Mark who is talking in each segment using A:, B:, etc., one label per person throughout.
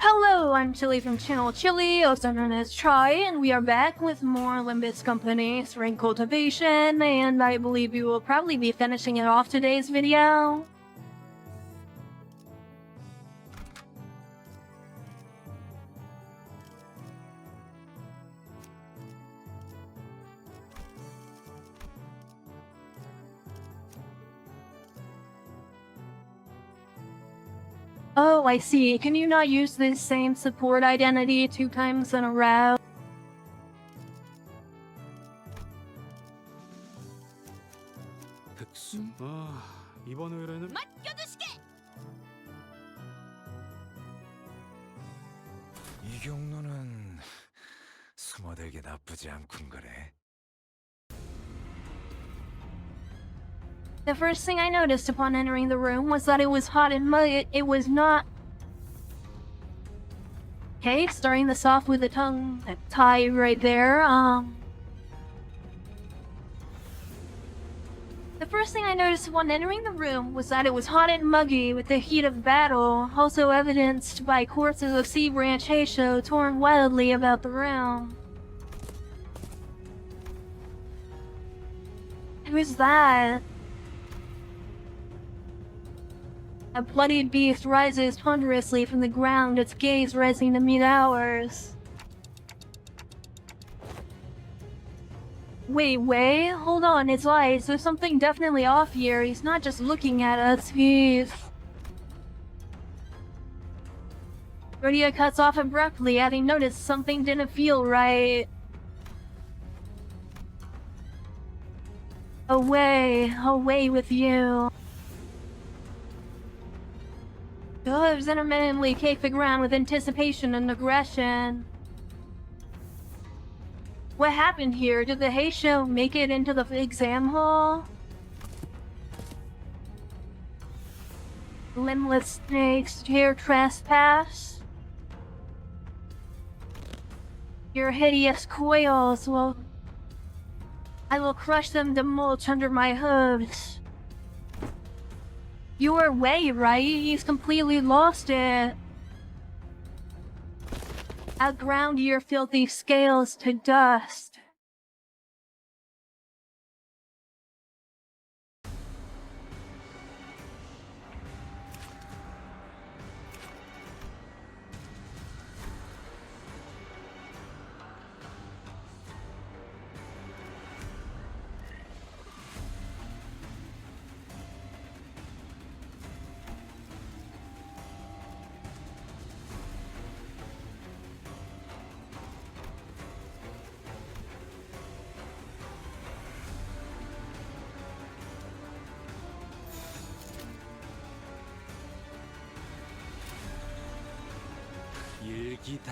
A: Hello, I'm Chylli from channel Chylli, also known as Try, and we are back with more Limbus Company Spring Cultivation, and I believe we will probably be finishing it off today's video. Oh, I see. Can you not use this same support identity 2 times in a row?
B: 이번 의뢰는
C: 이 경로는 숨어들기 나쁘지 않군 그래.
A: The first thing I noticed upon entering the room was that it was hot and muggy. It was not... Okay, starting this off with a tongue tie right there, The first thing I noticed upon entering the room was that it was hot and muggy with the heat of battle, also evidenced by corpses of sea branch Heisho torn wildly about the room. Who is that? A bloodied beast rises ponderously from the ground, its gaze rising to meet ours. Wait, hold on, it's lies. There's something definitely off here. He's not just looking at us, he's... Rodeo cuts off abruptly, having noticed something didn't feel right. Away with you. The hooves intermittently kick the ground with anticipation and aggression. What happened here? Did the Heisho make it into the exam hall? Limbless snakes dare trespass? Your hideous coils will... I will crush them to mulch under my hooves. Your way, right? He's completely lost it. I'll ground your filthy scales to dust.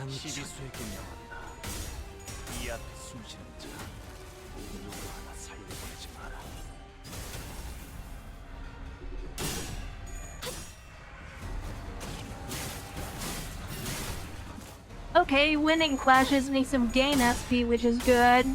B: 시비수에게 나왔다. 이 앞에 숨쉬는 자 누구 하나 살려보내지 마라.
A: Okay, winning clashes me some gain SP, which is good.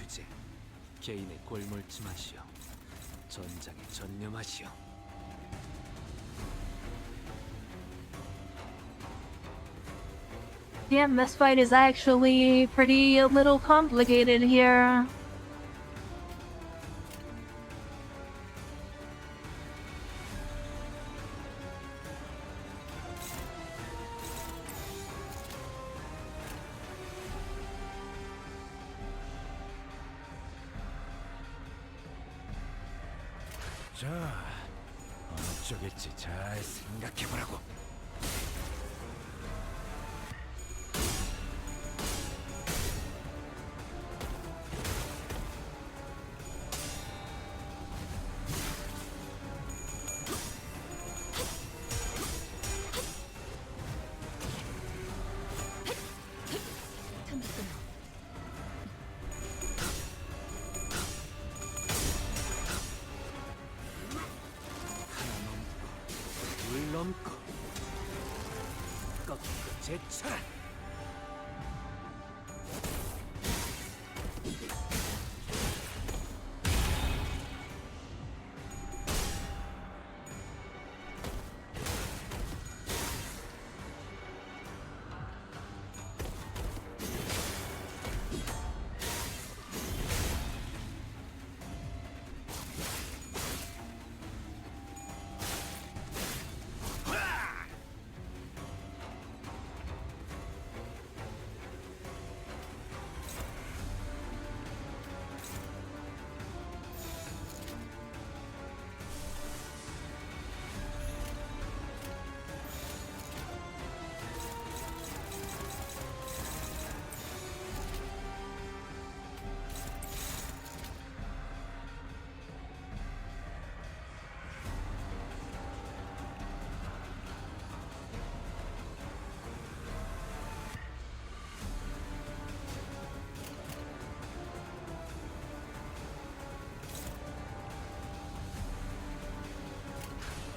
B: 주제. 개인의 골몰침하시오. 전장에 전념하시오.
A: Damn, this fight is actually pretty a little complicated here.
C: 자, 어느 쪽일지 잘 생각해보라고.
B: 물 넘고 꺾고 제쳐라.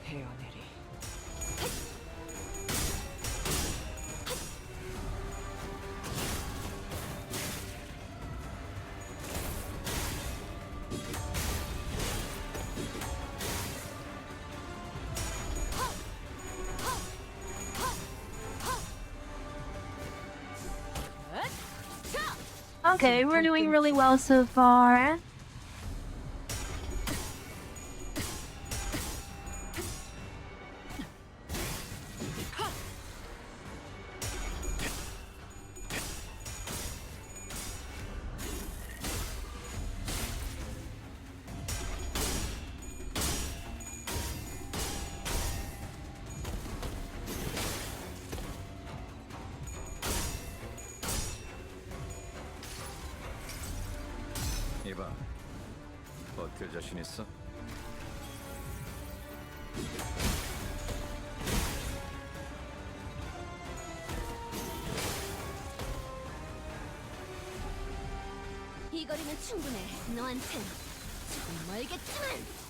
B: 헤어내리.
A: Okay, we're doing really well so far.
C: 이봐, 버틸 자신 있어?
D: 이 거리면 충분해. 너한텐 조금 멀겠지만.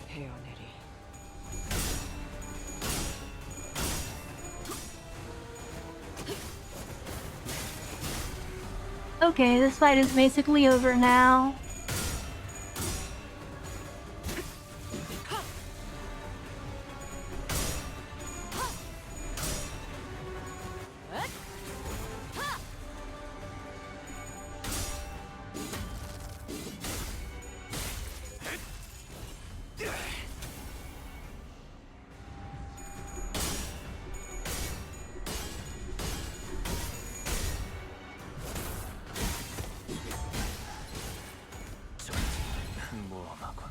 B: 헤어내리.
A: Okay, this fight is basically over now.
B: 모험하고.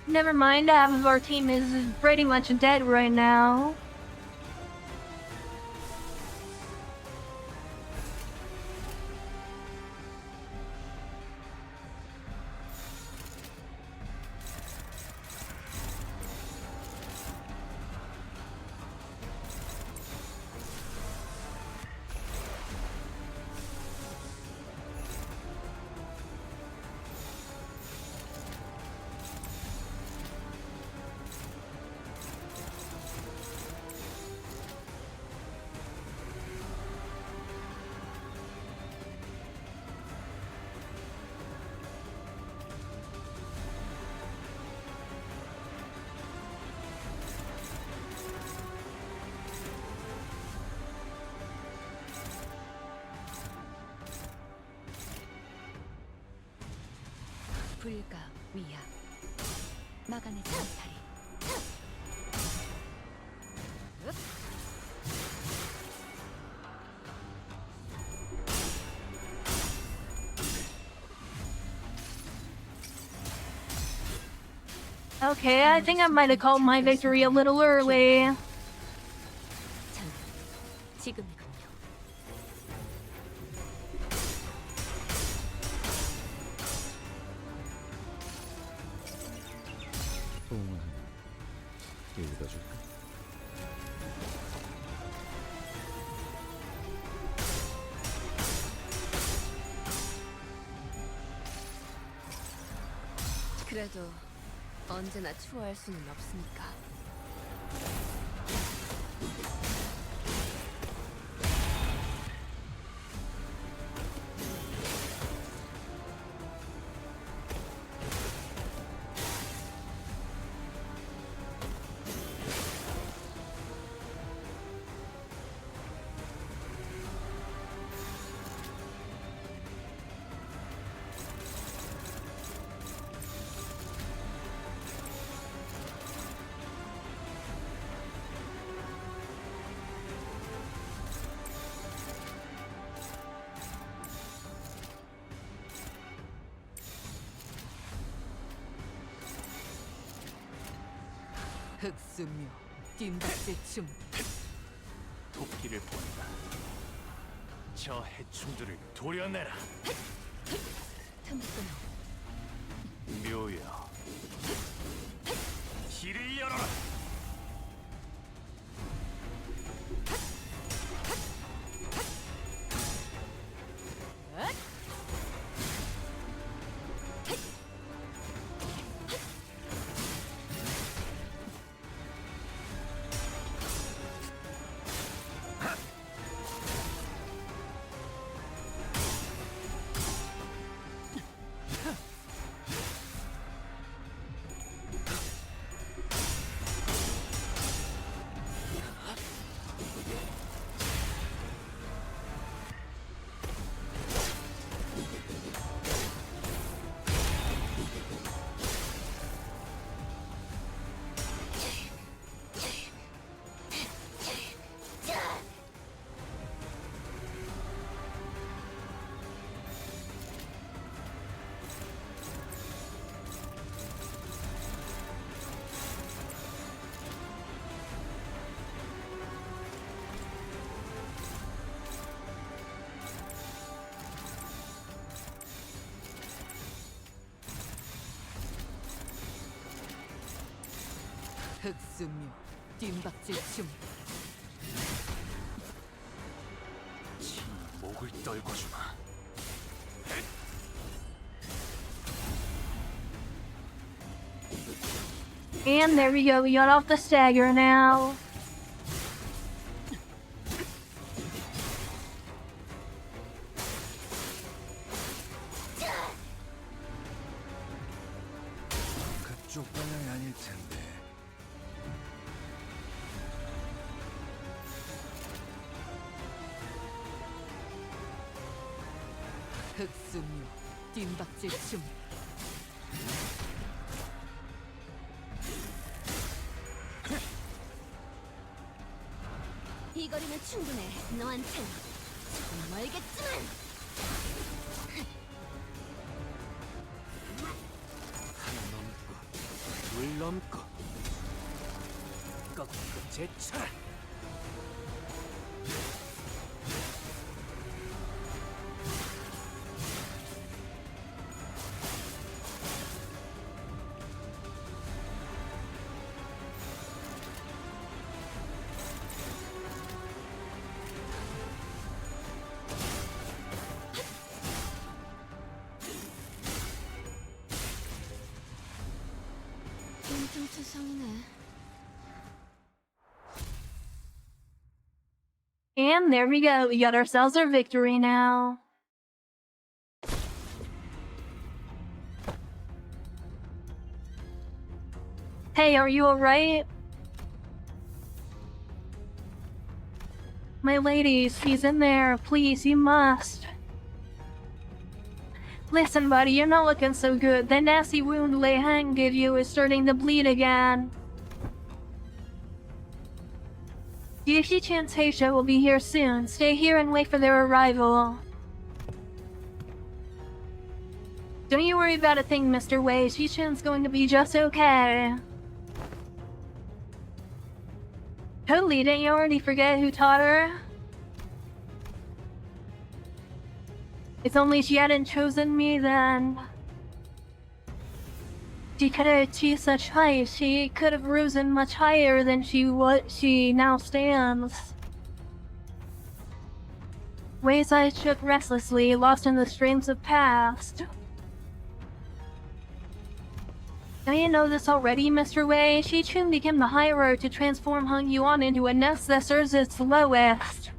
A: Never mind, half of our team is pretty much dead right now.
D: 불가 위야 마간의 장탈이
A: Okay, I think I might have called my victory a little early.
D: 전 지금이군요.
C: 소음을 여기다 줄까?
D: 그래도 언제나 추월할 수는 없으니까.
E: 흑수묘 뒷박질 춤
B: 도끼를 본다. 저 해충들을 도려내라.
D: 틈끊어
B: 묘여, 길을 열어라.
E: 흑수묘 뒷박질 춤
B: 지 목을 떨궈주마.
A: And there we go, we got off the stagger now.
C: 그쪽 방향이 아닐 텐데.
E: 흑수묘 뒷박질 춤
D: 이 거리면 충분해. 너한텐 조금 멀겠지만.
B: 하나 넘고, 둘 넘고, 꺾고 제쳐라.
D: 퉁퉁투성이네.
A: And there we go, we got ourselves our victory now. Hey, are you alright? My ladies, he's in there. Please, you must. Listen, buddy, you're not looking so good. That nasty wound Lei Hang gave you is starting to bleed again. Yishi and Taisha will be here soon. Stay here and wait for their arrival. Don't you worry about a thing, Mr. Wei. Shi-chan's going to be just okay. Totally, didn't you already forget who taught her? If only she hadn't chosen me then. She could have achieved such height. She could have risen much higher than she now stands. Wei's eyes shook restlessly, lost in the streams of past. Don't you know this already, Mr. Wei? Shi-chun became the Hierarch to transform Hung Yuan into a nest that serves its lowest.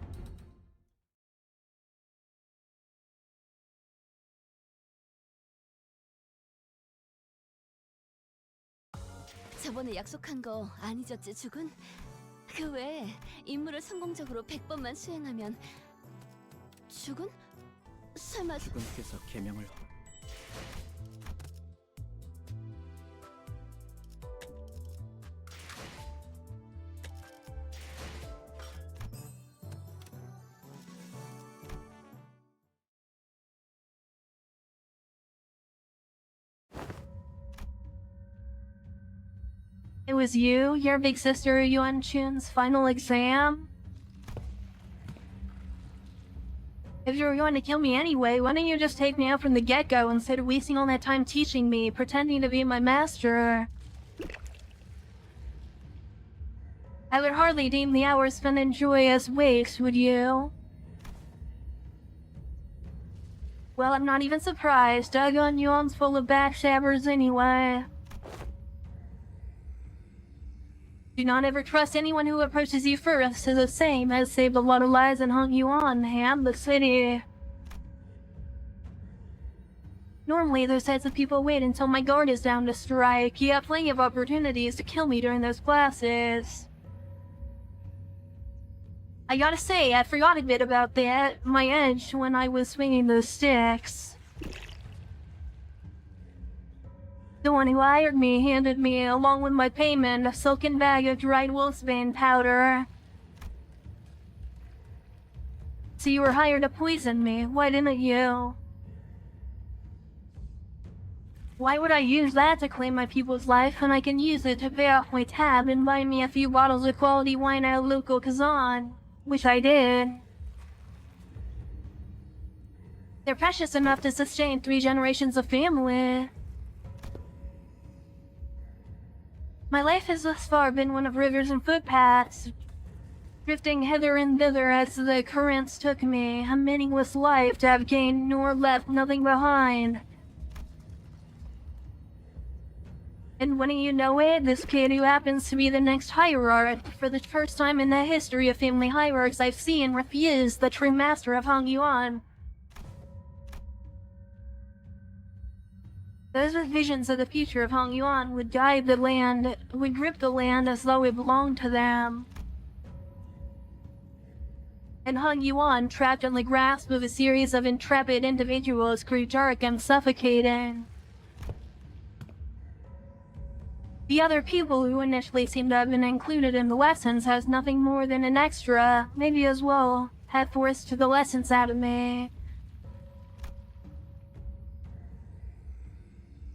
D: 저번에 약속한 거 안 잊었지, 죽은? 그 외에 임무를 성공적으로 100번만 수행하면 죽은? 설마
B: 주군께서 계명을
A: It was you, your big sister Yuan Chun's final exam? If you were going to kill me anyway, why didn't you just take me out from the get-go instead of wasting all that time teaching me, pretending to be my master? I would hardly deem the hours spent in joy as waste, would you? Well, I'm not even surprised. Dagon Yuan's full of backstabbers anyway. Do not ever trust anyone who approaches you first. The same has saved a lot of lives in Hung Yuan and the city. Normally, those types of people wait until my guard is down to strike. You have plenty of opportunities to kill me during those classes. I gotta say, I forgot a bit about that, my edge, when I was swinging those sticks. The one who hired me handed me, along with my payment, a silken bag of dried wolfsbane powder. So you were hired to poison me, why didn't you? Why would I use that to claim my people's life when I can use it to pay off my tab and buy me a few bottles of quality wine at a local Kazan? Which I did. They're precious enough to sustain 3 generations of family. My life has thus far been one of rivers and footpaths, drifting hither and thither as the currents took me, a meaningless life to have gained nor left nothing behind. And wouldn't you know it, this kid who happens to be the next Hierarch, for the first time in the history of family hierarchs I've seen, refused the true master of Hung Yuan. Those were visions of the future of Hung Yuan would grip the land as though it belonged to them. And Hung Yuan, trapped in the grasp of a series of intrepid individuals, grew dark and suffocating. The other people who initially seemed to have been included in the lessons has nothing more than an extra, maybe as well, had forced the lessons out of me.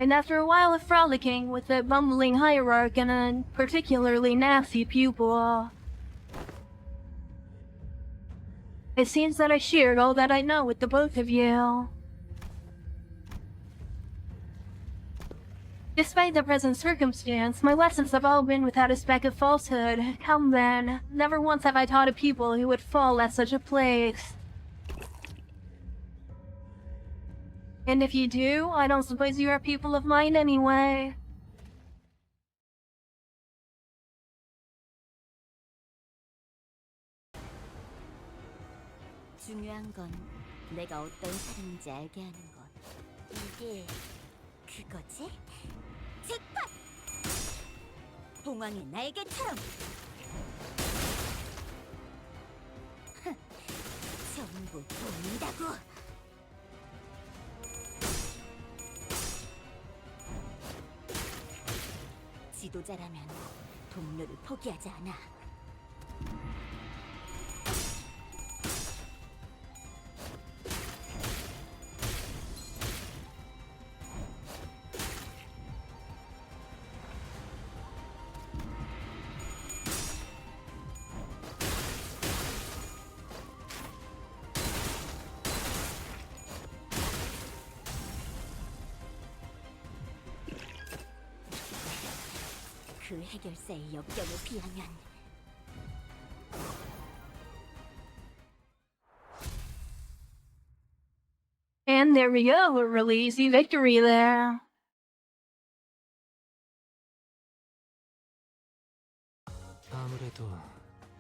A: And after a while of frolicking with a bumbling hierarch and a particularly nasty pupil, it seems that I shared all that I know with the both of you. Despite the present circumstance, my lessons have all been without a speck of falsehood. Come then, never once have I taught a pupil who would fall at such a place. And if you do, I don't suppose you are people of mine anyway.
D: 중요한 건 내가 어떤 사람인지 알게 하는 것. 이게 그거지? 잭팟! 봉황의 날개처럼! 전부 보인다고! 지도자라면 동료를 포기하지 않아. 그 해결사의 역경에 비하면
A: And there we go, a really easy victory there.
F: 아무래도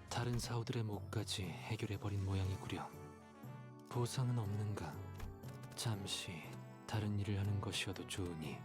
F: 다른 사우들의 몫까지 해결해버린 모양이구려. 보상은 없는가? 잠시 다른 일을 하는 것이어도 좋으니.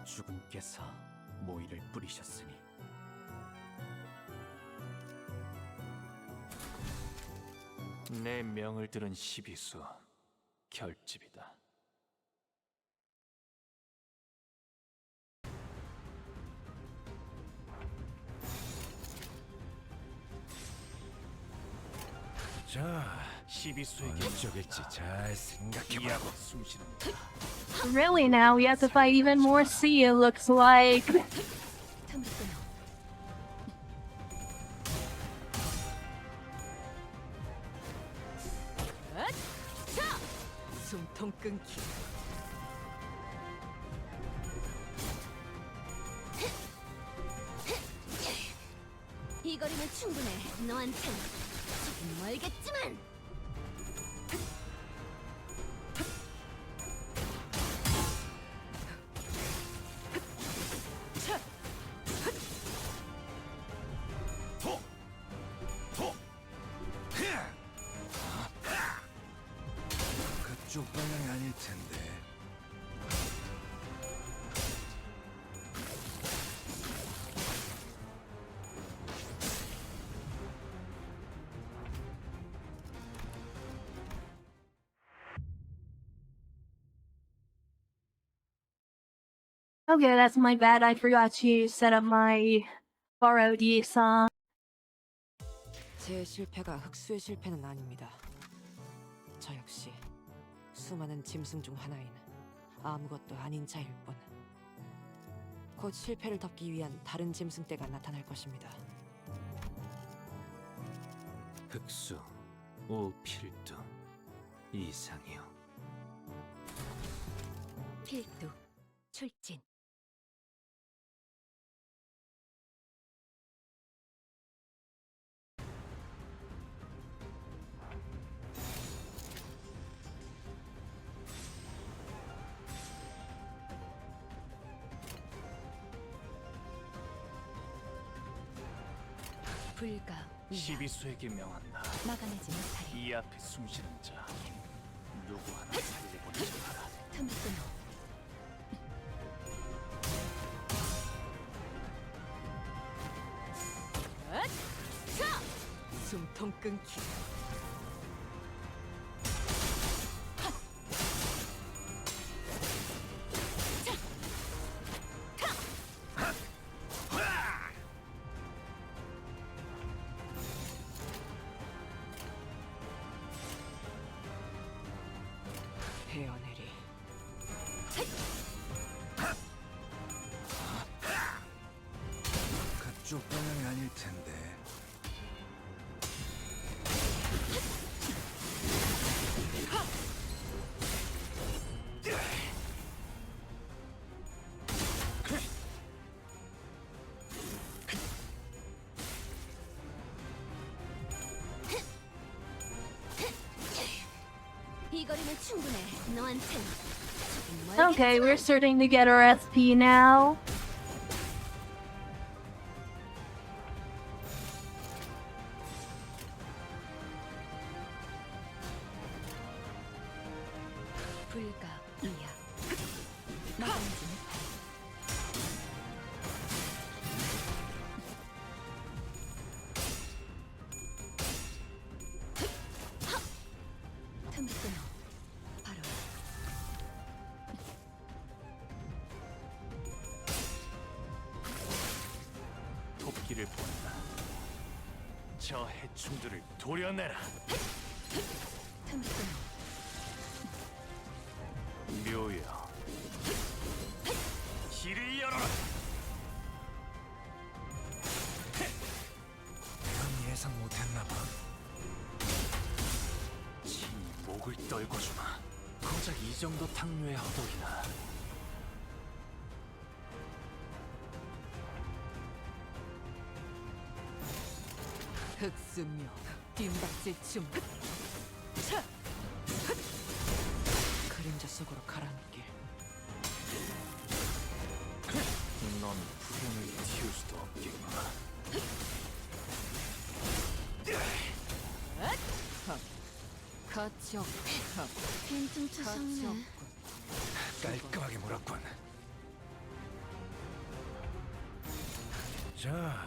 B: 주군께서 모이를 뿌리셨으니 내 명을 들은 시비수 결집이다.
C: 자,
B: 시비수에게
C: 어느 쪽일지 잘 생각해봐.
B: 이하고 숨쉬는 자.
A: Really now, we have to fight even more sea, it looks like.
D: 틈을 끊어.
E: 숨통 끊기.
D: 이 거리면 충분해. 너한텐 조금 멀겠지만.
C: 그쪽 방향이 아닐 텐데.
A: Okay, that's my bad. I forgot to set up my borrowed song.
E: 제 실패가 흑수의 실패는 아닙니다. 저 역시 수많은 짐승 중 하나인 아무것도 아닌 자일 뿐. 곧 실패를 덮기 위한 다른 짐승 떼가 나타날 것입니다.
F: 흑수, 오필두, 이상이요.
D: 필두, 출진. 불가 위야.
B: 시비수에게 명한다.
D: 막아내지 못하리.
B: 이 앞에 숨쉬는 자 누구 하나 살려보내지 마라.
D: 틈을 끊어.
E: 숨통 끊기. 헤어내리.
C: 그쪽 방향이 아닐 텐데.
D: 이 거리면 충분해. 너한텐
A: Okay, we're starting to get our SP now.
D: 불가 이야. 마감진 틈을 끊어. 바로
B: 토끼를 본다. 저 해충들을 도려내라.
D: 틈을 끊어.
B: 묘여, 길을 열어라.
C: 난 예상 못했나 봐.
B: 친히 목을 떨궈주마. 고작 이 정도 탕류의 허덕이나.
E: 흑수묘 뒷박질 춤. 차! 그림자 속으로 가라앉길.
B: 넌 불행을 틔울 수도 없겠구나.
E: 가치 없고
D: 괜찮지
E: 가치
D: 상네.
E: 없고
C: 깔끔하게 물었군. 자,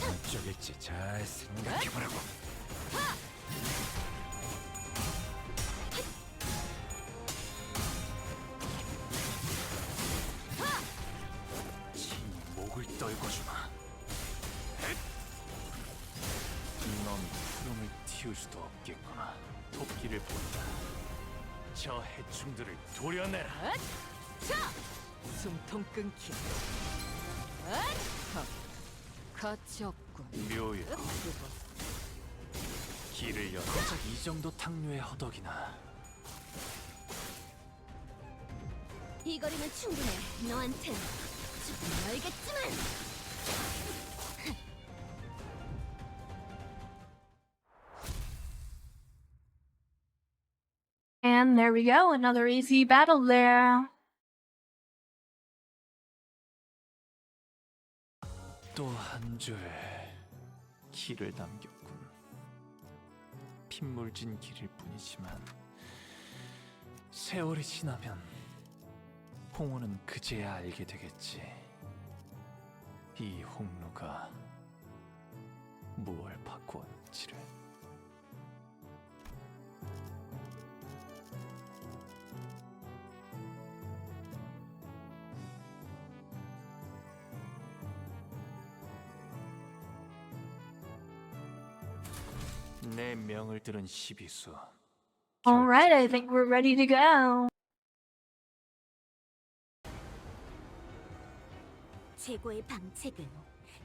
C: 어느 쪽일지 잘 생각해보라고.
B: 친히 목을 떨궈주마. 넌 푸름을 틔울 수도 없겠구나. 토끼를 본다. 저 해충들을 도려내라.
E: 숨통 끊기. 가치 없군.
B: 묘여, 길을 열어. 고작 이 정도 탕류의 허덕이나.
D: 이 거리면 충분해. 너한텐 조금 멀겠지만.
A: And there we go, another easy battle there.
B: 또 한 줄 길을 남겼군. 핏물진 길일 뿐이지만 세월이 지나면 홍호는 그제야 알게 되겠지. 이 홍루가 무얼 바꾸었는지를. 내 명을 들은 시비수.
A: Alright, I think we're ready to go.
D: 최고의 방책은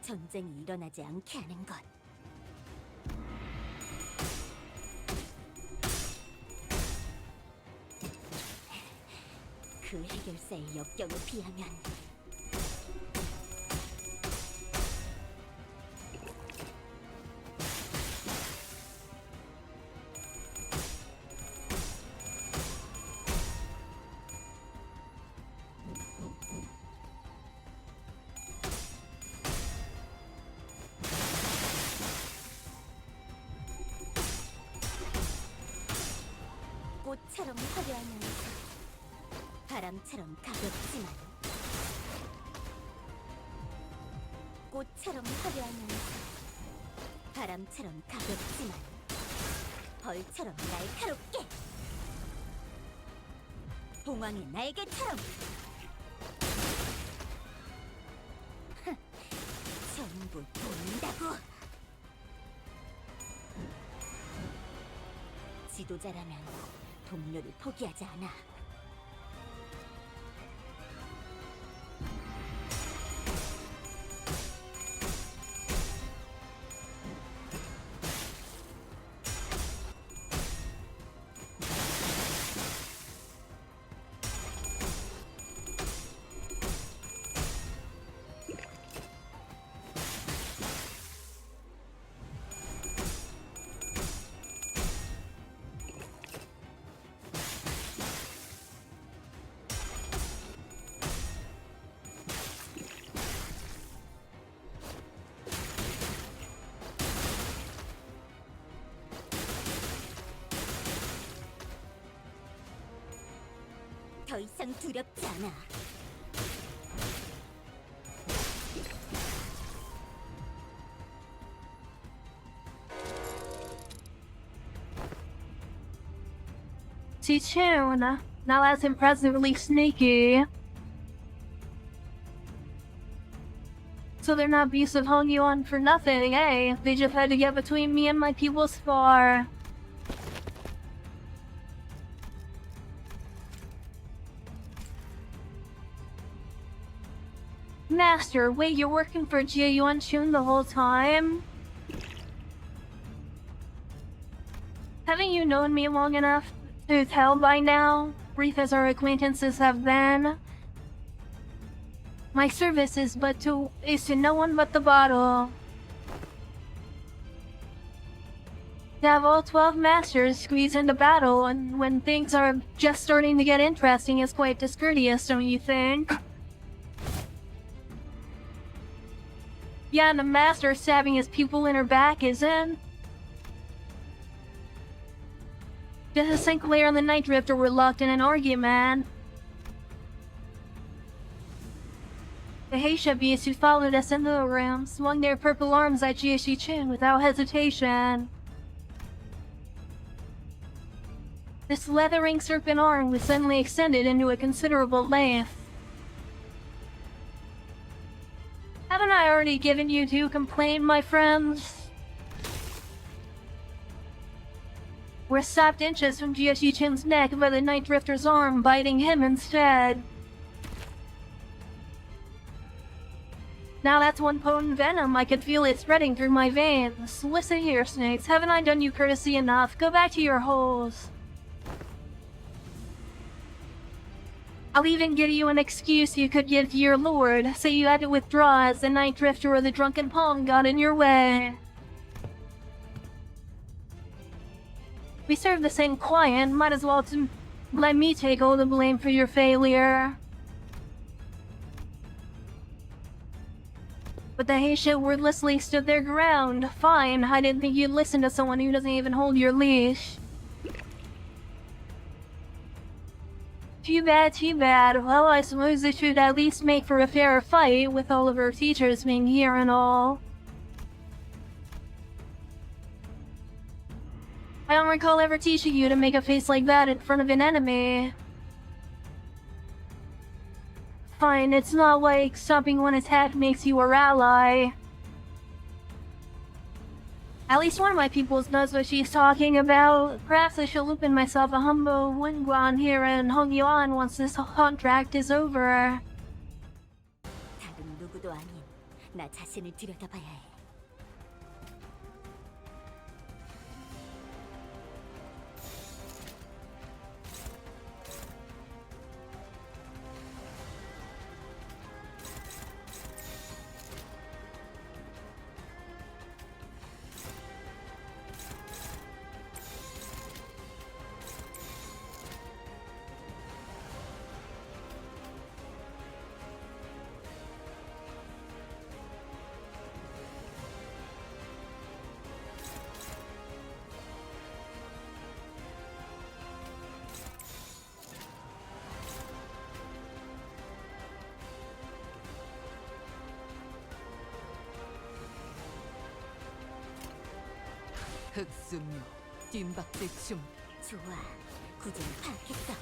D: 전쟁이 일어나지 않게 하는 것. 그 해결사의 역경에 비하면 꽃처럼 화려하면서 바람처럼 가볍지만 꽃처럼 화려하면서 바람처럼 가볍지만 벌처럼 날카롭게 봉황의 날개처럼 전부 보인다고. 지도자라면 동료를 포기하지 않아. 더 이상 두렵지 않아.
A: Tune. Now that's impressively sneaky. So they're not beasts of hung you on for nothing, eh? They just had to get between me and my people's spar. Master, wait, you're working for Jie Yuan Chun the whole time? Haven't you known me long enough to tell by now, brief as our acquaintances have been? My service is to no one but the bottle. To have all 12 masters squeeze into battle and when things are just starting to get interesting is quite discourteous, don't you think? Yeah, and a master stabbing his pupil in her back isn't. Just Sinclair and the Night Drifter were locked in an argument. The Heisha beasts who followed us into the room swung their purple arms at Jie Chin without hesitation. The slithering serpent arm was suddenly extended into a considerable length. Haven't I already given you 2 complaints, my friends? We're stopped inches from Jie Chin's neck by the Night Drifter's arm biting him instead. Now that's one potent venom. I could feel it spreading through my veins. Listen here, snakes. Haven't I done you courtesy enough? Go back to your holes. I'll even give you an excuse you could give to your lord. Say you had to withdraw as the Night Drifter or the Drunken Palm got in your way. We serve the same client. Might as well let me take all the blame for your failure. But the Heisha wordlessly stood their ground. Fine, I didn't think you'd listen to someone who doesn't even hold your leash. Too bad, too bad. Well, I suppose it should at least make for a fairer fight, with all of our teachers being here and all. I don't recall ever teaching you to make a face like that in front of an enemy. Fine, it's not like stopping one attack makes you our ally. At least one of my peoples knows what she's talking about. Perhaps I shall open myself a humble wingguan here in Hongyuan once this contract is over.
D: 다른 누구도 아닌 나 자신을 들여다봐야 해.
E: 흑수묘, 뜀박질춤.
D: 좋아, 구조를 파악했어.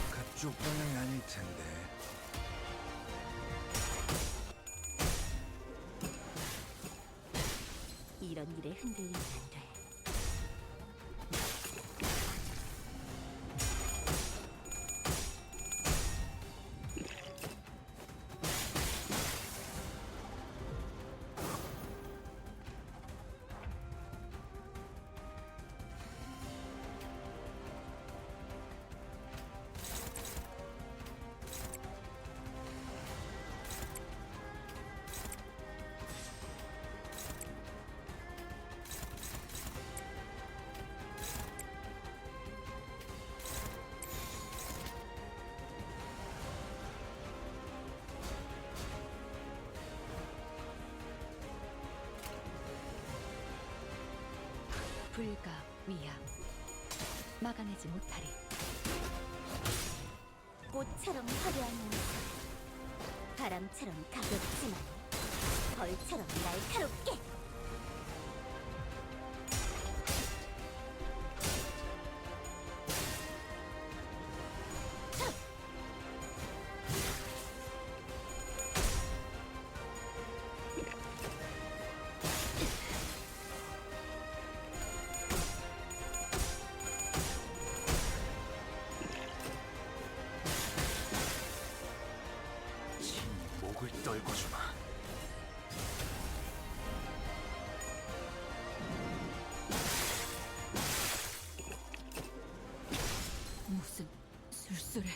C: 그쪽 방향이 아닐 텐데.
D: 이런 일에 흔들리면 안 돼.
G: 불가 위암 막아내지 못하리.
D: 꽃처럼 화려한 모습, 바람처럼 가볍지만 벌처럼 날카롭게.
B: 친히 목을 떨고 주마.
G: 무슨 술술해.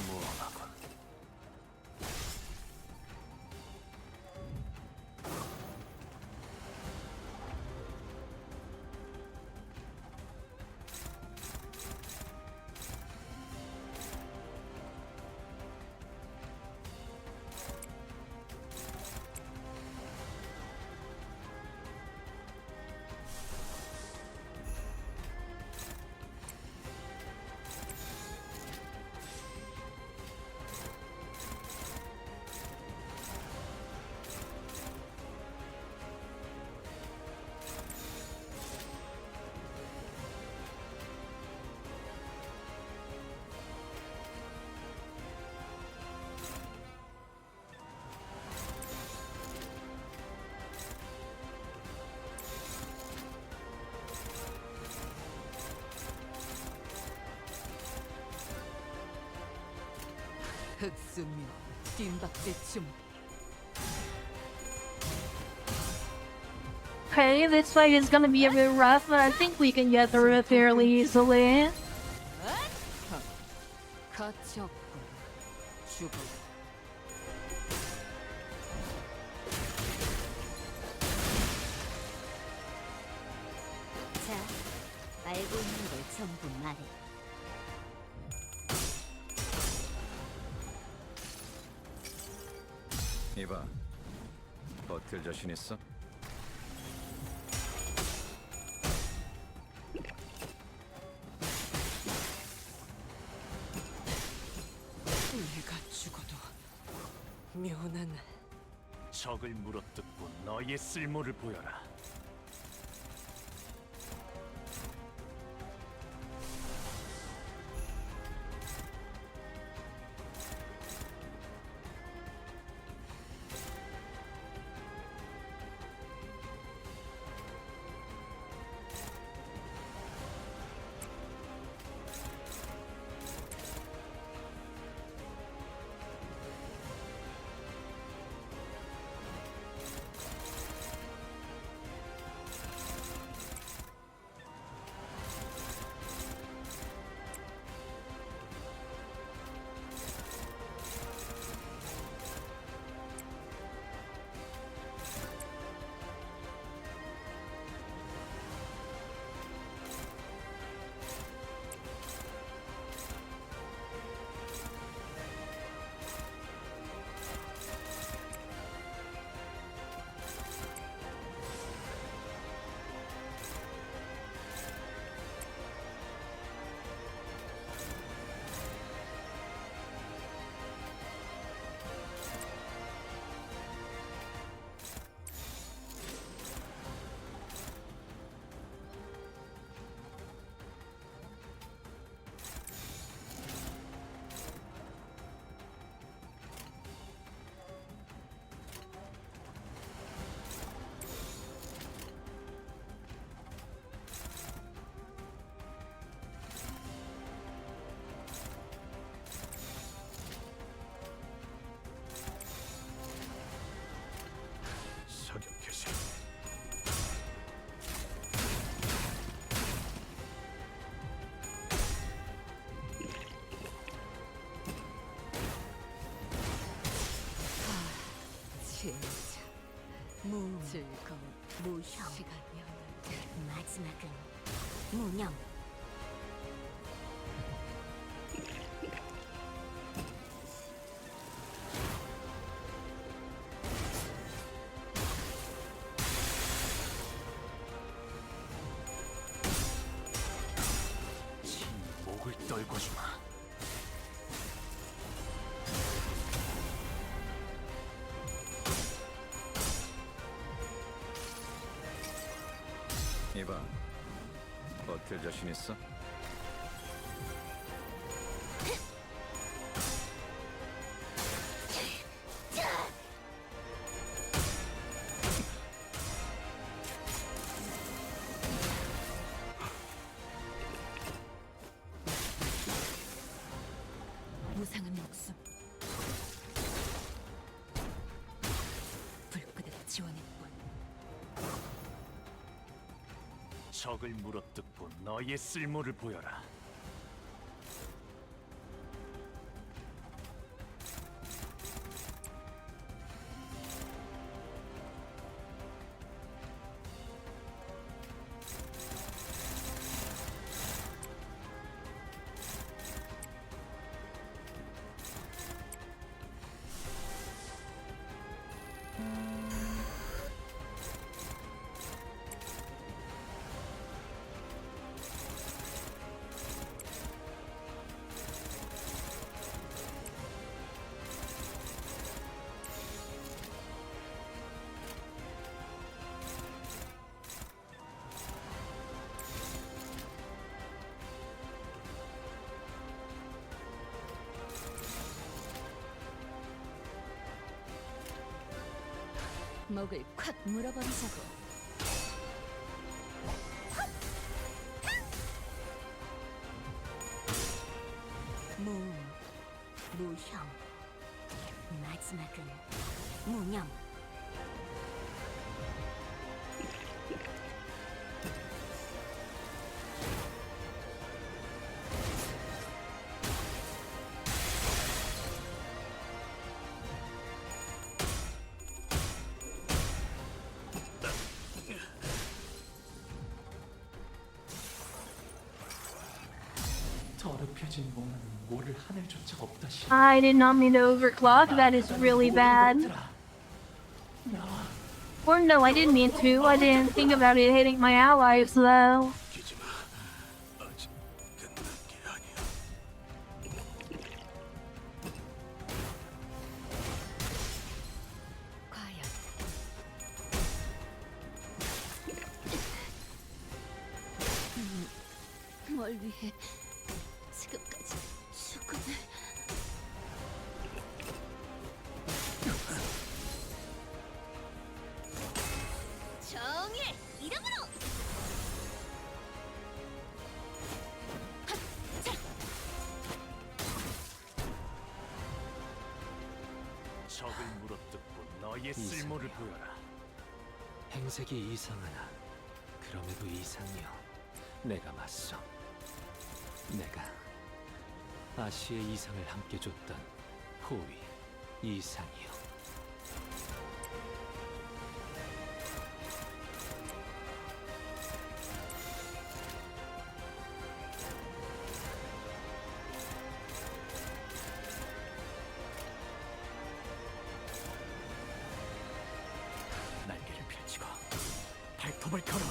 B: 무엄하군.
G: 흑수묘 뒷박대춤.
A: Okay, this fight is gonna be a bit rough, but I think we can get through it fairly easily.
G: 가치없군. 죽어.
D: 자, 알고 있는 걸 전부 말해.
C: 이봐, 버틸 자신 있어?
E: 내가 죽어도 묘는
B: 적을 물어뜯고 너의 쓸모를 보여라.
C: 사격해서
G: 진짜 즐거운
D: 무형,
G: 시간이었는데.
D: 마지막은 무념.
B: 떨고 주마.
C: 이봐, 버틸 자신 있어?
D: 무상한 목숨. 불끄득 지원했군.
B: 적을 물어뜯고 너의 쓸모를 보여라.
D: 목을 콱 물어버리자고. 무형. 마지막은 무념.
F: 더럽혀진 몸은 모를 하늘조차 없다시.
A: I did not mean to overclock. That is really bad. Or no, I didn't mean to. I didn't think about it hitting my allies though.
B: 아직 끝난 게 아니야.
D: 과연 뭘 위해 지금까지 죽음을. 정의 이름으로.
B: 적을 물어뜯고 너의 쓸모를 보여라.
F: 행색이 이상하나 그럼에도 이상이여. 내가 맞서. 내가 아시의 이상을 함께 줬던 호위 이상이여.
B: 날개를 펼치고 발톱을 걸어.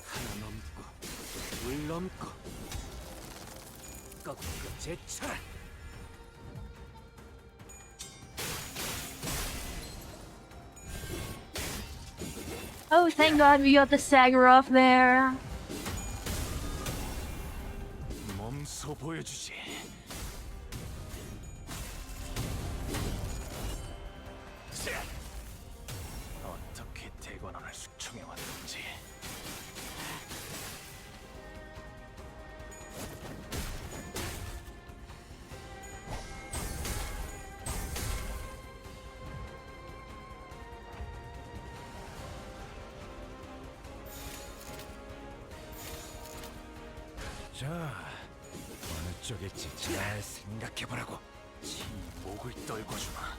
F: 하나 넘고 둘 넘고 꺾고 제쳐라.
A: Oh, thank God we got the Sagar off there.
B: 몸소 보여주지. 자, 어떻게 대관원을 숙청해왔는지. 자, 어느 쪽일지 잘 생각해보라고. 지 목을 떨고 주마.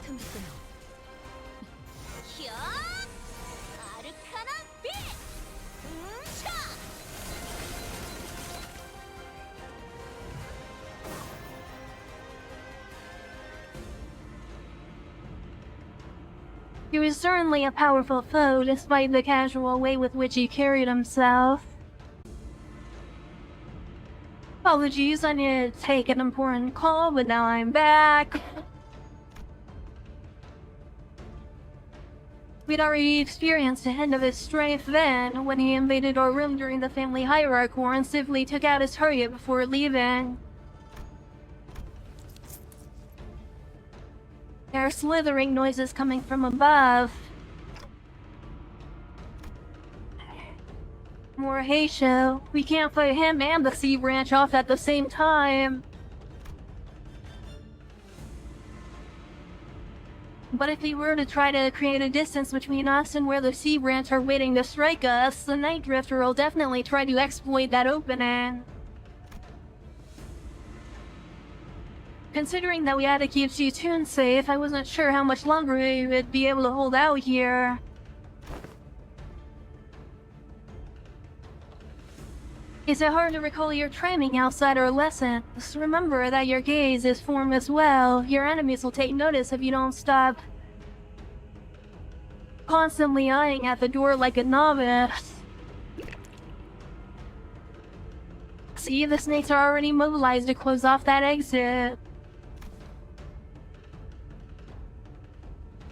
D: 틈이 끊어. 히야! 아르카나!
A: He was certainly a powerful foe, despite the casual way with which he carried himself. Apologies, I need to take an important call, but now I'm back. We'd already experienced a hint of his strength then, when he invaded our room during the family Hierarch war and simply took out his target before leaving. There are slithering noises coming from above. More Heisho. We can't fight him and the Sea Branch off at the same time. But if we were to try to create a distance between us and where the Sea Branch are waiting to strike us, the Night Drifter will definitely try to exploit that opening. Considering that we had to keep G-Tune safe, I wasn't sure how much longer we would be able to hold out here. Is it hard to recall your training outside our lessons? Remember that your gaze is formed as well. Your enemies will take notice if you don't stop constantly eyeing at the door like a novice. See, the snakes are already mobilized to close off that exit.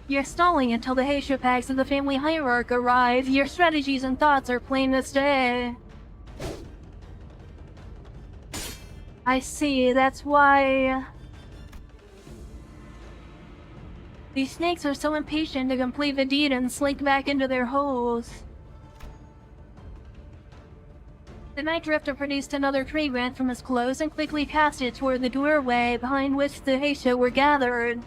A: You're stalling until the Heisho packs of the family Hierarch arrive. Your strategies and thoughts are plain as day. I see, that's why... These snakes are so impatient to complete the deed and slink back into their holes. The Night Drifter produced another tree branch from his clothes and quickly cast it toward the doorway behind which the Heisho were gathered.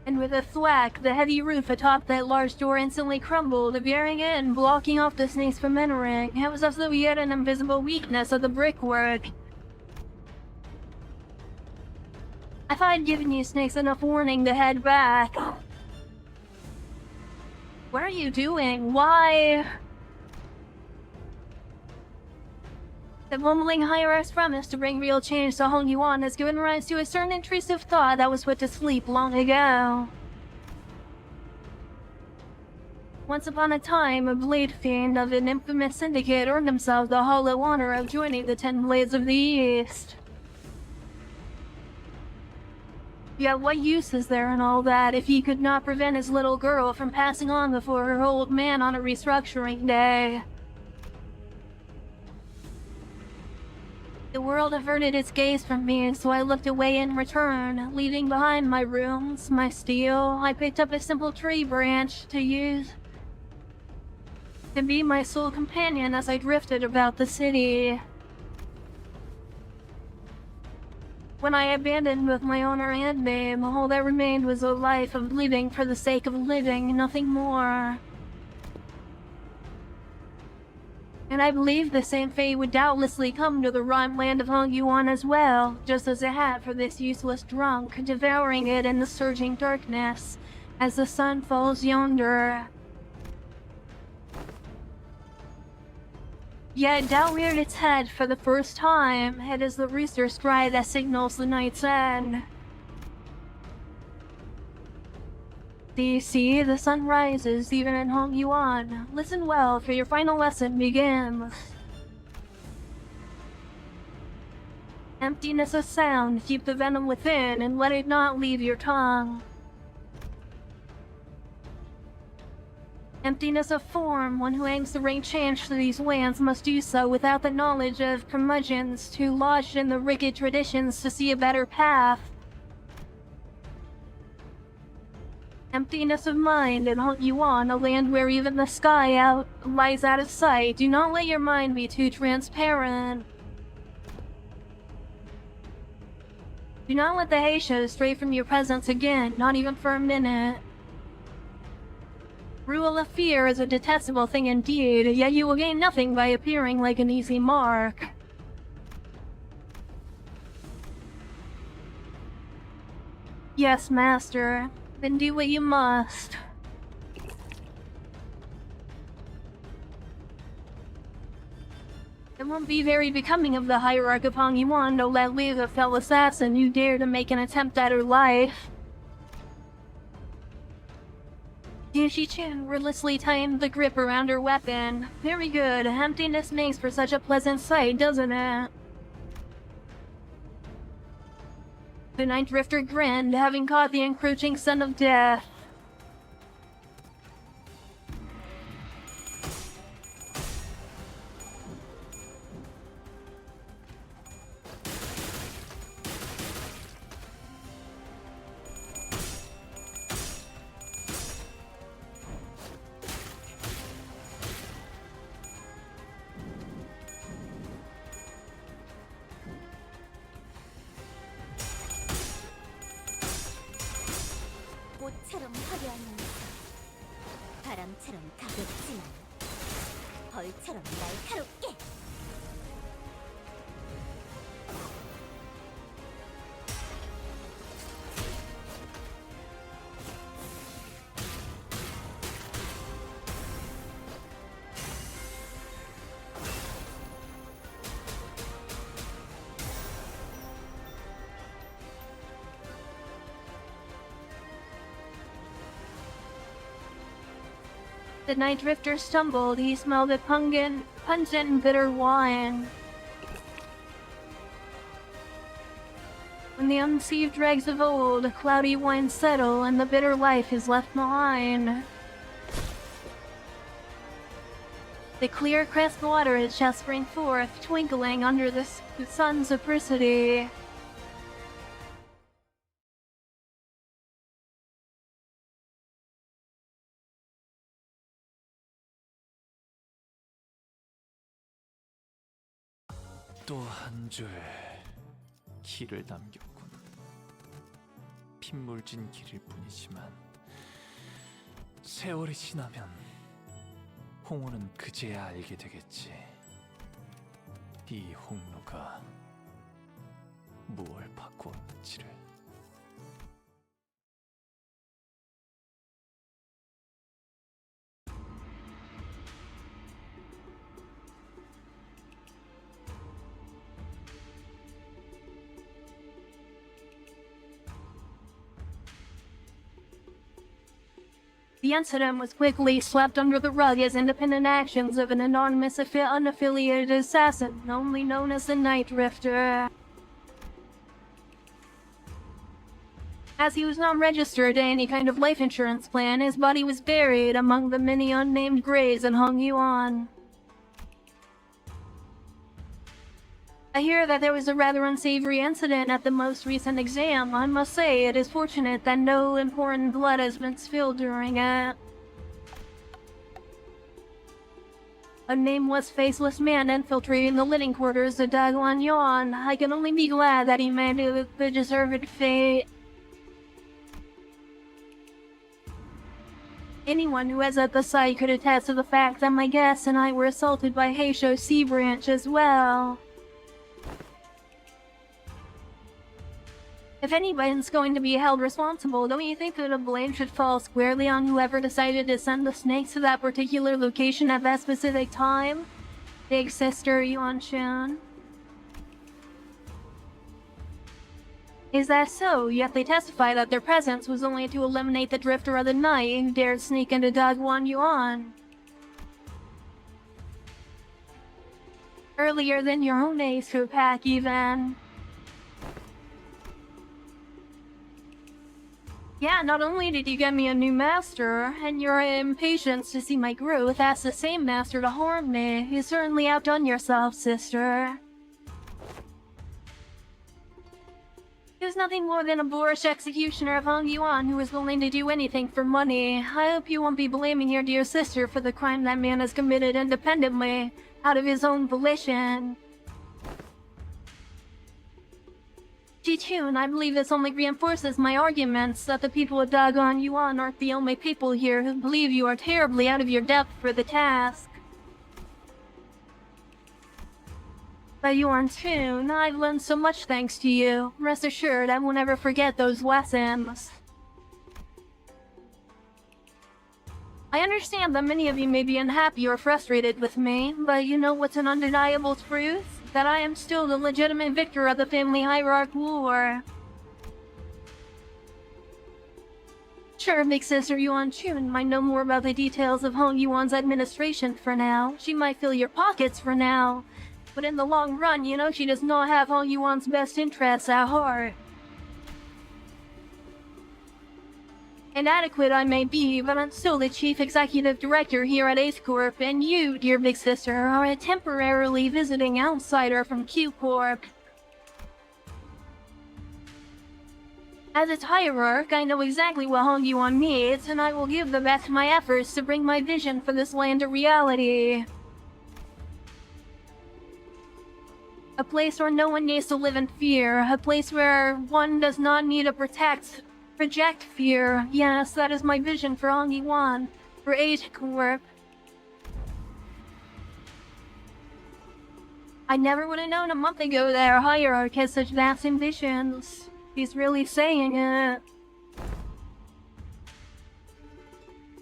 A: And with a thwack, the heavy roof atop that large door instantly crumbled, bearing it and blocking off the snakes from entering. It was as though he had an invisible weakness of the brickwork. I thought I'd given you snakes enough warning to head back. What are you doing? Why? The bumbling Hierarch's promise to bring real change to Hong Yuan has given rise to a certain intrusive thought that was put to sleep long ago. Once upon a time, a blade fiend of an infamous syndicate earned himself the hollow honor of joining the 10 Blades of the East. Yet what use is there in all that if he could not prevent his little girl from passing on before her old man on a restructuring day? The world averted its gaze from me, so I looked away in return, leaving behind my rooms, my steel. I picked up a simple tree branch to use to be my sole companion as I drifted about the city. When I abandoned both my owner and name, all that remained was a life of living for the sake of living, nothing more. And I believe the same fate would doubtlessly come to the rhyme land of Hong Yuan as well, just as it had for this useless drunk, devouring it in the surging darkness, as the sun falls yonder. Yet doubt reared its head for the first time. It is the rooster's cry that signals the night's end. Do you see? The sun rises even in Hong Yuan. Listen well, for your final lesson begins. Emptiness of sound, keep the venom within, and let it not leave your tongue. Emptiness of form, one who aims to bring change to these lands must do so without the knowledge of curmudgeons too lodged in the wicked traditions to see a better path. Emptiness of mind in Hong Yuan, a land where even the sky lies out of sight. Do not let your mind be too transparent. Do not let the Heisho stray from your presence again, not even for a minute. Rule of fear is a detestable thing indeed, yet you will gain nothing by appearing like an easy mark. Yes, master. Then do what you must. It won't be very becoming of the Hierarch of Hong Yuan to let live a fellow assassin who dare to make an attempt at her life. Yushi-chan wordlessly tightened the grip around her weapon. Very good. Emptiness makes for such a pleasant sight, doesn't it? The Night Drifter grinned, having caught the encroaching son of death.
D: 꽃처럼 화려한 미소, 바람처럼 가볍지만 벌처럼 날카롭게.
A: The Night Drifter stumbled. He smelled a pungent and bitter wine. When the unsieved dregs of old, cloudy wine settle, and the bitter life is left behind. The clear, crisp water shall spring forth, twinkling under the sun's apricity.
B: 또 한 줄 길을 남겼군. 핏물진 길일 뿐이지만 세월이 지나면 홍우는 그제야 알게 되겠지. 이 홍로가 무엇을 바꾸었는지를.
A: The incident was quickly swept under the rug as independent actions of an anonymous unaffiliated assassin, only known as the Night Drifter. As he was not registered to any kind of life insurance plan, his body was buried among the many unnamed graves in Hongyuan. I hear that there was a rather unsavory incident at the most recent exam. I must say, it is fortunate that no important blood has been spilled during it. A nameless, faceless man infiltrating the living quarters of Daguan Yuan. I can only be glad that he met the deserved fate. Anyone who was at the site could attest to the fact that my guest and I were assaulted by Heisho Sea Branch as well. If anyone's going to be held responsible, don't you think that the blame should fall squarely on whoever decided to send the snakes to that particular location at that specific time? Big Sister Yuan-chan. Is that so? Yet they testify that their presence was only to eliminate the Drifter of the Night who dared sneak into Daguan Yuan. Earlier than your own ace to pack, even. Yeah, not only did you get me a new master, and your impatience to see my growth asked the same master to harm me. You certainly outdone yourself, sister. He was nothing more than a boorish executioner of Hong Yuan who was willing to do anything for money. I hope you won't be blaming your dear sister for the crime that man has committed independently, out of his own volition. Ji-chun, I believe this only reinforces my arguments that the people of Daguan Yuan aren't the only people here who believe you are terribly out of your depth for the task. But Yuan-chun, I've learned so much thanks to you. Rest assured, I will never forget those lessons. I understand that many of you may be unhappy or frustrated with me, but you know what's an undeniable truth? That I am still the legitimate victor of the family Hierarch war. Sure, big sister Yuan Chun might know more about the details of Hong Yuan's administration for now. She might fill your pockets for now. But in the long run, you know, she does not have Hong Yuan's best interests at heart. Inadequate I may be, but I'm still the chief executive director here at Ace Corp, and you, dear big sister, are a temporarily visiting outsider from Q Corp. As its hierarch, I know exactly what Hong Yuan needs, and I will give the best of my efforts to bring my vision for this land to reality. A place where no one needs to live in fear, a place where one does not need to project fear. Yes, that is my vision for Hong Yuan, for Ace Corp. I never would have known a month ago that our hierarch has such vast ambitions. He's really saying it.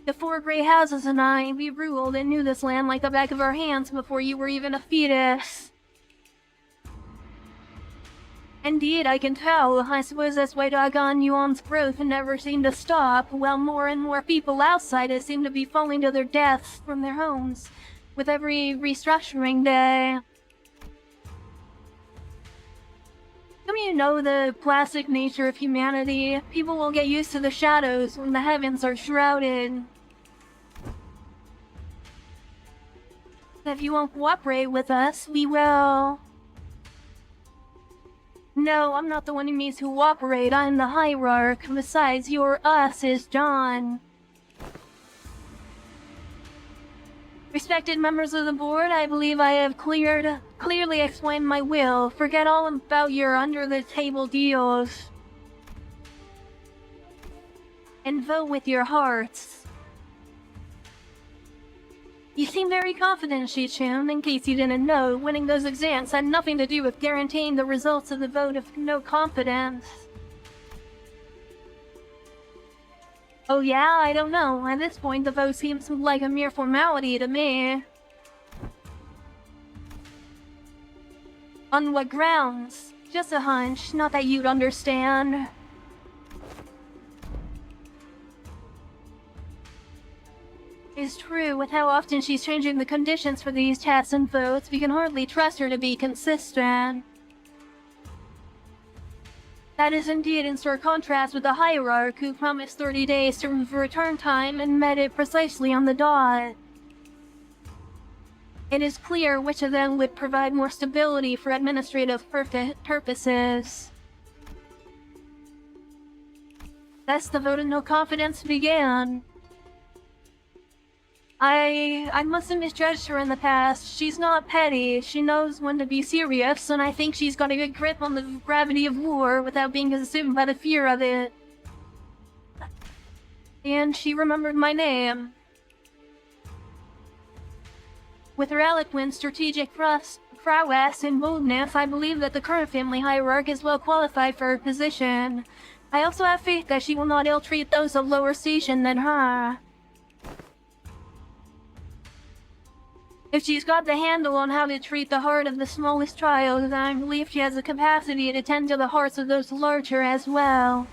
A: The four gray houses and I, we ruled and knew this land like the back of our hands before you were even a fetus. Indeed, I can tell. I suppose that's why Doggone Yuan's growth never seemed to stop, while more and more people outside it seem to be falling to their deaths from their homes with every restructuring day. Don't you know the plastic nature of humanity? People will get used to the shadows when the heavens are shrouded. If you won't cooperate with us, we will... No, I'm not the one who needs to cooperate. I'm the hierarch. Besides, your us is John. Respected members of the board, I believe I have clearly explained my will. Forget all about your under-the-table deals. And vote with your hearts. You seem very confident, Shi-Chun. In case you didn't know, winning those exams had nothing to do with guaranteeing the results of the vote of no confidence. Oh yeah, I don't know. At this point, the vote seems like a mere formality to me. On what grounds? Just a hunch, not that you'd understand. It's true, with how often she's changing the conditions for these tests and votes, we can hardly trust her to be consistent. That is indeed in stark contrast with the hierarch who promised 30 days to return time and met it precisely on the dot. It is clear which of them would provide more stability for administrative purposes. Thus the vote of no confidence began. I must have misjudged her in the past. She's not petty. She knows when to be serious, and I think she's got a good grip on the gravity of war without being consumed by the fear of it. And she remembered my name. With her eloquent, strategic prowess and boldness, I believe that the current family hierarch is well qualified for her position. I also have faith that she will not ill-treat those of lower station than her. If she's got the handle on how to treat the heart of the smallest child, then I believe she has the capacity to tend to the hearts of those larger as well.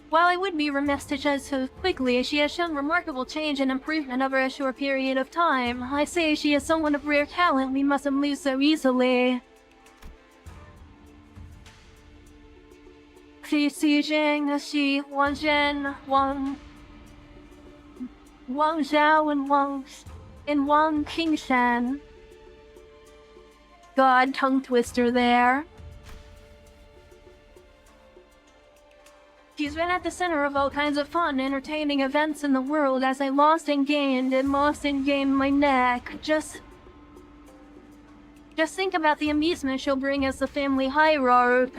A: While I would be remiss to judge so quickly, she has shown remarkable change and improvement over a short period of time. I say she is someone of rare talent we mustn't lose so easily. Xi Xijing, Xi Wanzhen, Wang Zhao and Wang Qingshan. God, tongue twister there. She's been at the center of all kinds of fun, entertaining events in the world as I lost and gained my neck. Just think about the amusement she'll bring as the family hierarch.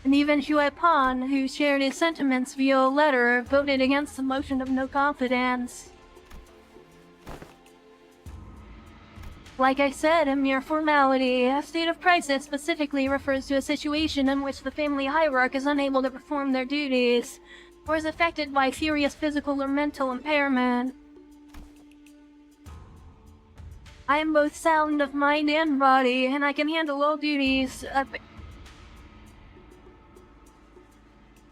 A: And even Xue Pan, who shared his sentiments via a letter, voted against the motion of no confidence. Like I said, a mere formality. A state of crisis specifically refers to a situation in which the family hierarch is unable to perform their duties, or is affected by serious physical or mental impairment. I am both sound of mind and body, and I can handle all duties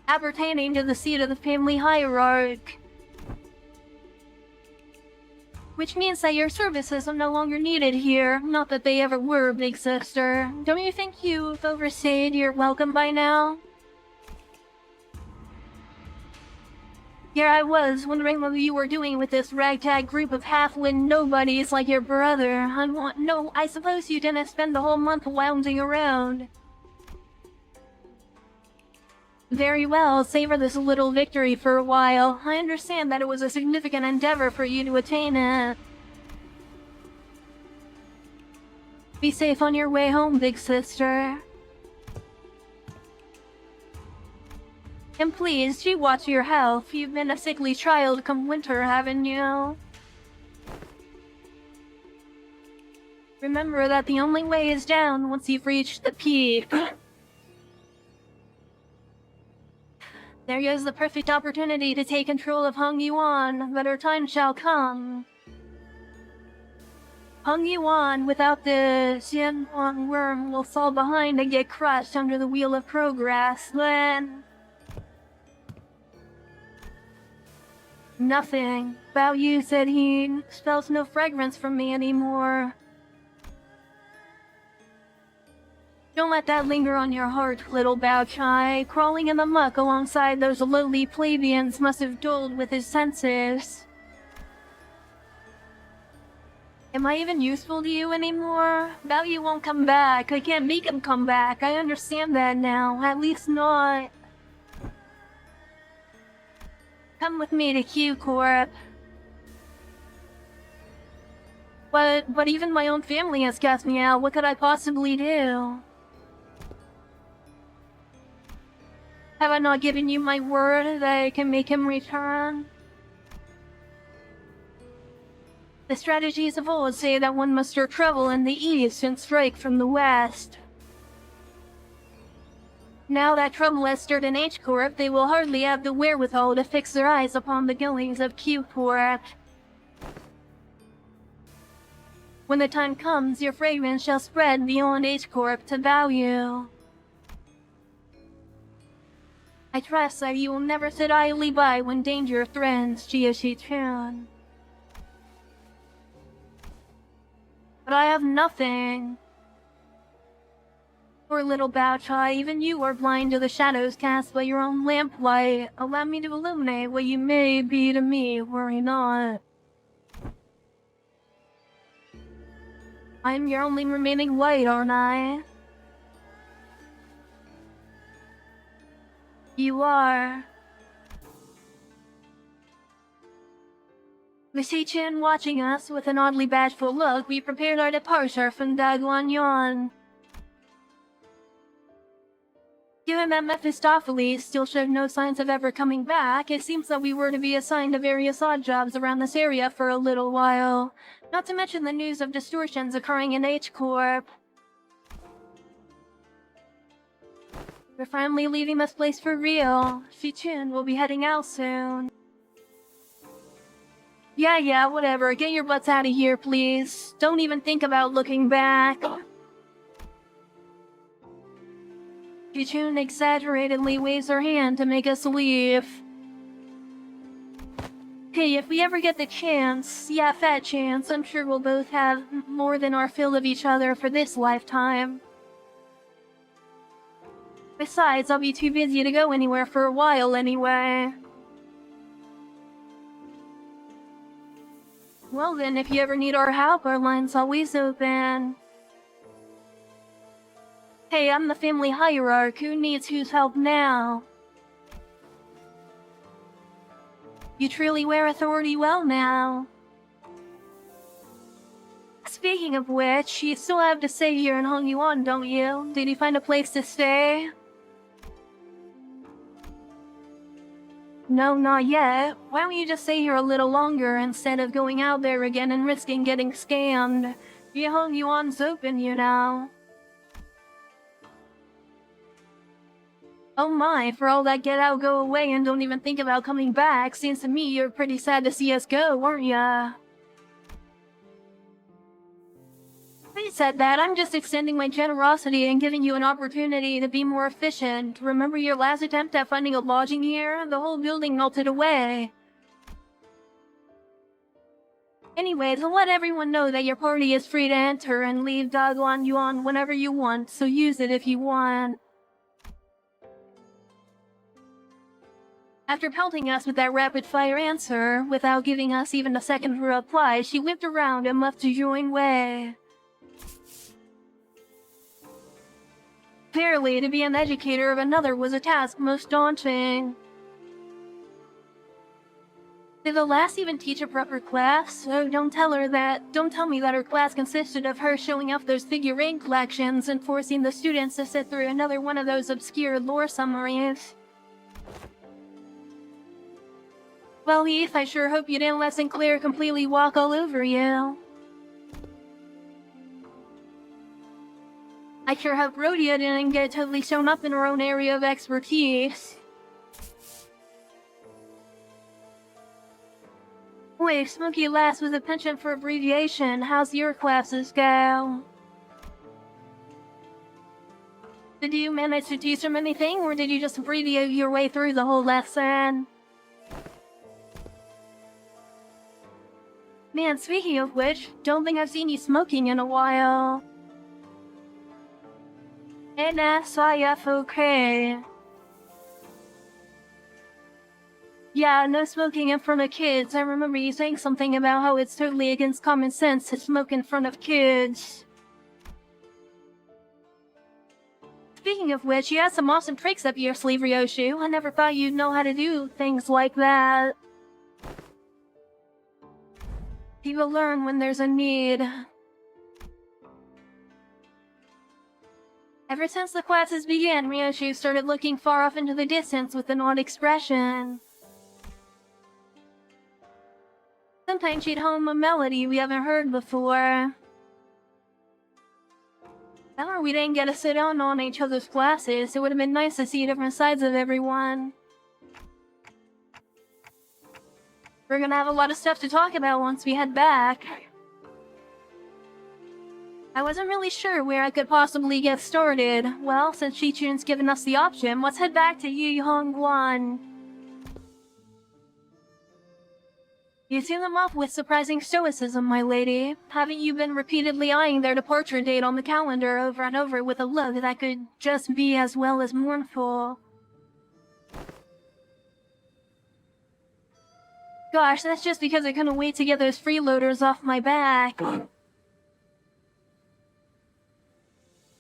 A: appertaining to the seat of the family hierarch. Which means that your services are no longer needed here. Not that they ever were, big sister. Don't you think you've overstayed your welcome by now? Here I was, wondering what you were doing with this ragtag group of half-win nobodies like your brother. I suppose you didn't spend the whole month lounging around. Very well, savor this little victory for a while. I understand that it was a significant endeavor for you to attain it. Be safe on your way home, big sister. And please, do watch your health. You've been a sickly child come winter, haven't you? Remember that the only way is down once you've reached the peak. There goes the perfect opportunity to take control of Hung Yuan, but our time shall come. Hung Yuan, without the Xianhuang worm, will fall behind and get crushed under the wheel of progress. Then... Nothing. Bao Yu, said he, smells no fragrance from me anymore. Don't let that linger on your heart, little Bao Chai. Crawling in the muck alongside those lowly plebeians must have dulled with his senses. Am I even useful to you anymore? Bao Yu won't come back. I can't make him come back. I understand that now. At least not. Come with me to Q Corp. But even my own family has cast me out. What could I possibly do? Have I not given you my word that I can make him return? The strategies of old say that one must stir trouble in the east and strike from the west. Now that trouble has stirred in H-Corp, they will hardly have the wherewithal to fix their eyes upon the goings of Q-Corp. When the time comes, your fragrance shall spread beyond H-Corp to Bao Yu. I trust that you will never sit idly by when danger threatens Jia-Shi-Chun. But I have nothing. Poor little Bao Chai, even you are blind to the shadows cast by your own lamplight. Allow me to illuminate what you may be to me, worry not. I am your only remaining light, aren't I? You are. With Shi-Chan watching us with an oddly bashful look, we prepared our departure from Daguan-Yon. Given that Mephistopheles still showed no signs of ever coming back, it seems that we were to be assigned to various odd jobs around this area for a little while. Not to mention the news of distortions occurring in H-Corp. We're finally leaving this place for real. Shi-Chun will be heading out soon. Yeah, whatever. Get your butts out of here, please. Don't even think about looking back. Shi-Chun exaggeratedly waves her hand to make us leave. Hey, if we ever get the chance, yeah, fat chance, I'm sure we'll both have more than our fill of each other for this lifetime. Besides, I'll be too busy to go anywhere for a while anyway. Well then, if you ever need our help, our line's always open. Hey, I'm the family hierarch. Who needs whose help now? You truly wear authority well now. Speaking of which, you still have to stay here in Hung Yuan, don't you? Did you find a place to stay? No, not yet. Why don't you just stay here a little longer instead of going out there again and risking getting scammed? Your Hung Yuan's open, you know. Oh my, for all that get out, go away, and don't even think about coming back. Seems to me you're pretty sad to see us go, weren't ya? I said that. I'm just extending my generosity and giving you an opportunity to be more efficient. Remember your last attempt at finding a lodging here? The whole building melted away. Anyways, I'll let everyone know that your party is free to enter and leave Dagwan Yuan whenever you want, so use it if you want. After pelting us with that rapid-fire answer, without giving us even a second to reply, she whipped around and left to join Wei. Clearly, to be an educator of another was a task most daunting. Did the lass even teach a proper class? Oh, don't tell me that her class consisted of her showing off those figurine collections and forcing the students to sit through another one of those obscure lore summaries. Well, Heath, I sure hope you didn't let Sinclair completely walk all over you. I sure hope Rhodia didn't get totally shown up in her own area of expertise. Wait, Smoky Lass with a penchant for abbreviation, how's your classes go? Did you manage to teach them anything, or did you just abbreviate your way through the whole lesson? Man, speaking of which, don't think I've seen you smoking in a while. NSIFOK. Yeah, no smoking in front of kids. I remember you saying something about how it's totally against common sense to smoke in front of kids. Speaking of which, you had some awesome tricks up your sleeve, Ryoshu. I never thought you'd know how to do things like that. People learn when there's a need. Ever since the classes began, Ryoshu started looking far off into the distance with an odd expression. Sometimes she'd hum a melody we haven't heard before. Or we didn't get to sit down on each other's classes. It would have been nice to see different sides of everyone. We're gonna have a lot of stuff to talk about once we head back. I wasn't really sure where I could possibly get started. Well, since Shichun's given us the option, let's head back to Yihongguan. You seem them up with surprising stoicism, my lady. Haven't you been repeatedly eyeing their departure date on the calendar over and over with a look that could just be as well as mournful? Gosh, that's just because I couldn't wait to get those freeloaders off my back.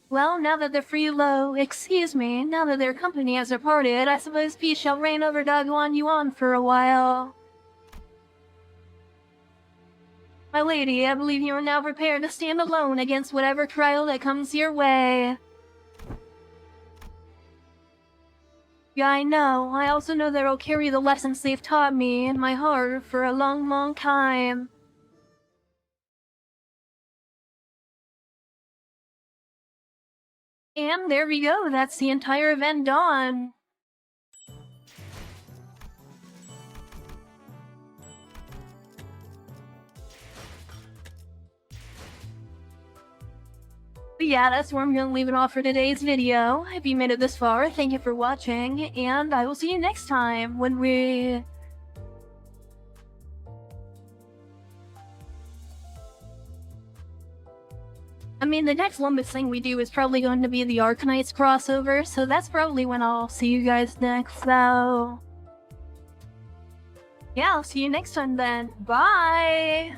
A: Well, now that their now that their company has departed, I suppose peace shall reign over Dagwan Yuan for a while. My lady, I believe you are now prepared to stand alone against whatever trial that comes your way. Yeah, I know. I also know that I'll carry the lessons they've taught me in my heart for a long, long time. And there we go, that's the entire event done. But yeah, that's where I'm gonna leave it off for today's video. If you made it this far, thank you for watching, and I will see you next time when we... I mean, the next Limbus thing we do is probably going to be the Arkanites crossover, so that's probably when I'll see you guys next, so... Yeah, I'll see you next time then. Bye!